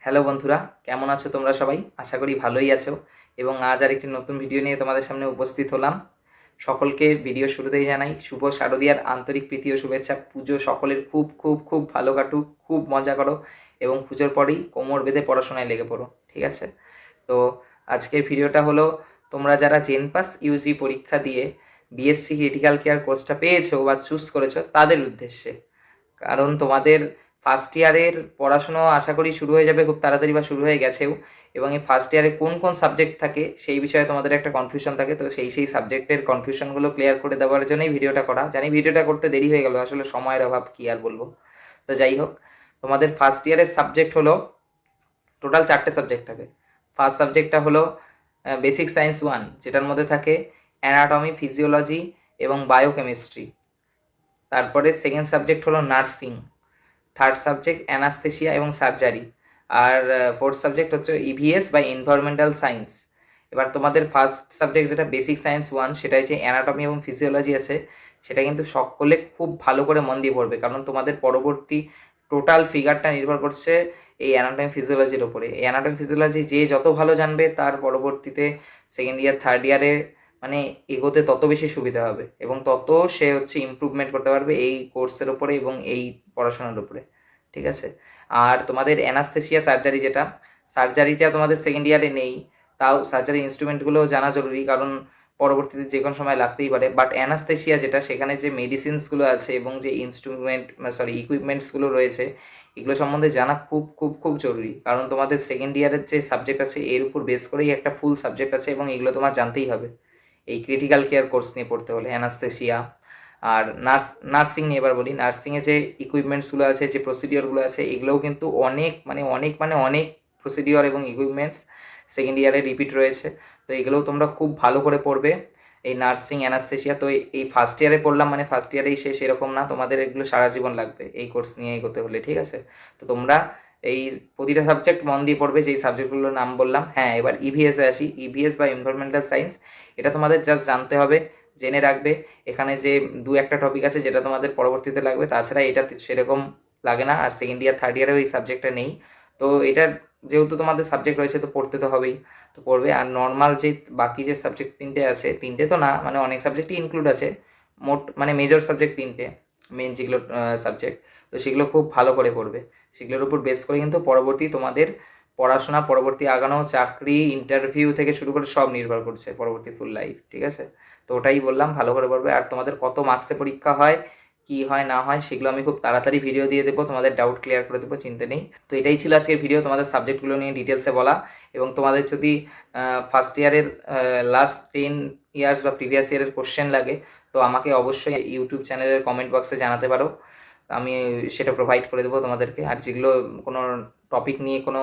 Hello বন্ধুরা, কেমন আছো তোমরা সবাই? আশা করি ভালোই আছো। এবং আজ আর একটি নতুন ভিডিও নিয়ে তোমাদের সামনে উপস্থিত হলাম। সকলকে ভিডিও শুরুতেই জানাই শুভ শারদীয়ার আন্তরিক প্রীতি ও শুভেচ্ছা। পুজো সকলের খুব খুব খুব ভালো কাটুক, খুব মজা করো এবং পুজোর পরেই কোমর বেঁধে পড়াশোনায় লেগে পড়ো, ঠিক আছে? তো আজকের ভিডিওটা হলো, তোমরা যারা জেনপাস ইউজি পরীক্ষা দিয়ে বিএসসি ক্রিটিক্যাল কেয়ার কোর্সটা পেয়েছো বা চুজ করেছো তাদের উদ্দেশ্যে। কারণ তোমাদের ফার্স্ট ইয়ারের পড়াশুনো আশা করি শুরু হয়ে যাবে খুব তাড়াতাড়ি বা শুরু হয়ে গেছেও। এবং এই ফার্স্ট ইয়ারে কোন কোন সাবজেক্ট থাকে সেই বিষয়ে তোমাদের একটা কনফিউশন থাকে, তো সেই সাবজেক্টের কনফিউশনগুলো ক্লিয়ার করে দেওয়ার জন্যই ভিডিওটা করা। জানি ভিডিওটা করতে দেরি হয়ে গেল, আসলে সময়ের অভাব, কী আর বলবো। তো যাই হোক, তোমাদের ফার্স্ট ইয়ারের সাবজেক্ট হলো, টোটাল 4টে সাবজেক্ট থাকে। ফার্স্ট সাবজেক্টটা হলো বেসিক সায়েন্স 1, যেটার মধ্যে থাকে অ্যানাটমি, ফিজিওলজি এবং বায়োকেমিস্ট্রি। তারপরে সেকেন্ড সাবজেক্ট হলো নার্সিং। থার্ড সাবজেক্ট অ্যানাস্থেশিয়া এবং সার্জারি। আর ফোর্থ সাবজেক্ট হচ্ছে ইভিএস বা এনভায়রনমেন্টাল সায়েন্স। এবার তোমাদের ফার্স্ট সাবজেক্ট যেটা বেসিক সায়েন্স 1, সেটা হচ্ছে অ্যানাটমি এবং ফিজিওলজি আছে। সেটা কিন্তু সকলে খুব ভালো করে মন দিয়ে পড়বে, কারণ তোমাদের পরবর্তী টোটাল ফিগারটা নির্ভর করছে এই অ্যানাটমি ফিজিওলজির ওপরে। এই অ্যানাটমি ফিজিওলজি যে যত ভালো জানবে তার পরবর্তীতে সেকেন্ড ইয়ার থার্ড ইয়ারে মানে এগোতে তত বেশি সুবিধা হবে এবং তত সে হচ্ছে ইমপ্রুভমেন্ট করতে পারবে এই কোর্সের ওপরে এবং এই পড়াশোনার উপরে, ঠিক আছে? আর তোমাদের অ্যানাস্থেশিয়া সার্জারি, যেটা সার্জারিটা তোমাদের সেকেন্ড ইয়ারে নেই, তাও সার্জারি ইনস্ট্রুমেন্টগুলো জানা জরুরি, কারণ পরবর্তীতে যে কোনো সময় লাগতেই পারে। বাট অ্যানাস্থেশিয়া যেটা, সেখানে যে মেডিসিনসগুলো আছে এবং যে ইকুইপমেন্টসগুলো রয়েছে, এগুলো সম্বন্ধে জানা খুব খুব খুব জরুরি, কারণ তোমাদের সেকেন্ড ইয়ারের যে সাবজেক্ট আছে এর উপর বেস করেই একটা ফুল সাবজেক্ট আছে এবং এগুলো তোমার জানতেই হবে এই ক্রিটিক্যাল কেয়ার কোর্স নিয়ে পড়তে হলে। অ্যানাস্থেশিয়া আর নার্সিং নিয়ে এবার বলি, নার্সিংয়ে যে ইকুইপমেন্টসগুলো আছে, যে প্রসিডিওরগুলো আছে, এগুলোও কিন্তু অনেক প্রসিডিওর এবং ইকুইপমেন্টস সেকেন্ড ইয়ারে রিপিট রয়েছে। তো এগুলোও তোমরা খুব ভালো করে পড়বে, এই নার্সিং, অ্যানাস্থেশিয়া। তো এই ফার্স্ট ইয়ারে পড়লাম মানে ফার্স্ট ইয়ারেই শেষ এরকম না, তোমাদের এগুলো সারা জীবন লাগবে এই কোর্স নিয়ে এগোতে হলে, ঠিক আছে? তো তোমরা এই প্রতিটা সাবজেক্ট মন দিয়ে পড়বে, যেই সাবজেক্টগুলোর নাম বললাম। হ্যাঁ, এবার ইভিএসে আসি। ইভিএস বা এনভায়রনমেন্টাল সায়েন্স, এটা তোমাদের জাস্ট জানতে হবে, জেনে রাখবে। এখানে যে দু একটা টপিক আছে যেটা তোমাদের পরবর্তীতে লাগবে, তাছাড়া এটা সেরকম লাগে না। আর সেকেন্ড ইয়ার থার্ড ইয়ারেও এই সাবজেক্টটা নেই। তো এটার যেহেতু তোমাদের সাবজেক্ট রয়েছে তো পড়তে তো হবেই, তো পড়বে। আর নর্মাল যে বাকি যে সাবজেক্ট তিনটে আছে, তিনটে তো না মানে অনেক সাবজেক্টই ইনক্লুড আছে, মোট মানে মেজর সাবজেক্ট তিনটে, মেন যেগুলো সাবজেক্ট, তো সেগুলো খুব ভালো করে পড়বে। সেগুলোর উপর বেস করে কিন্তু পরবর্তী তোমাদের পড়াশোনা, পরবর্তী আগানো, চাকরি, ইন্টারভিউ থেকে শুরু করে সব নির্ভর করছে পরবর্তী ফুল লাইফ, ঠিক আছে? তো ওটাই বললাম, ভালো করে পড়বে। আর তোমাদের কত মার্কসে পরীক্ষা হয়, কি হয় না হয়, সেগুলো আমি খুব তাড়াতাড়ি ভিডিও দিয়ে দেবো, তোমাদের ডাউট ক্লিয়ার করে দেবো, চিন্তা নেই। তো এটাই ছিল আজকের ভিডিও, তোমাদের সাবজেক্টগুলো নিয়ে ডিটেলসে বলা। এবং তোমাদের যদি ফার্স্ট ইয়ারের লাস্ট 10 ইয়ার্স বা প্রিভিয়াস ইয়ারের কোশ্চেন লাগে, তো আমাকে অবশ্যই ইউটিউব চ্যানেলের কমেন্ট বক্সে জানাতে পারো, আমি সেটা প্রোভাইড করে দেবো তোমাদেরকে। আর যেগুলো কোনো টপিক নিয়ে কোনো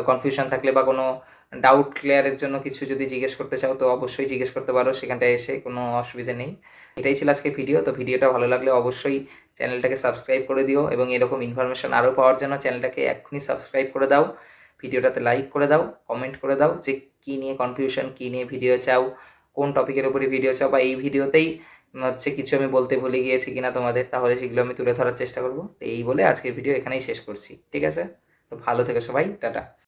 কনফিউশন থাকলে বা কোনো ডাউট ক্লিয়ারের জন্য কিছু যদি জিজ্ঞেস করতে চাও, তো অবশ্যই জিজ্ঞেস করতে পারো, সেখানটায় এসে কোনো অসুবিধা নেই। এটাই ছিল আজকে ভিডিও। তো ভিডিওটা ভালো লাগলে অবশ্যই চ্যানেলটাকে সাবস্ক্রাইব করে দিও এবং এরকম ইনফরমেশন আরও পাওয়ার জন্য চ্যানেলটাকে এক্ষুনি সাবস্ক্রাইব করে দাও, ভিডিওটাতে লাইক করে দাও, কমেন্ট করে দাও যে কী নিয়ে কনফিউশন, কী নিয়ে ভিডিও চাও, কোন টপিকের উপরে ভিডিও চাও, বা এই ভিডিওতেই হচ্ছে কিছু আমি বলতে ভুলে গিয়েছি কিনা তোমাদের, তাহলে সেগুলো আমি তুলে ধরার চেষ্টা করবো। তো এই বলে আজকের ভিডিও এখানেই শেষ করছি, ঠিক আছে? তো ভালো থেকো সবাই, টাটা।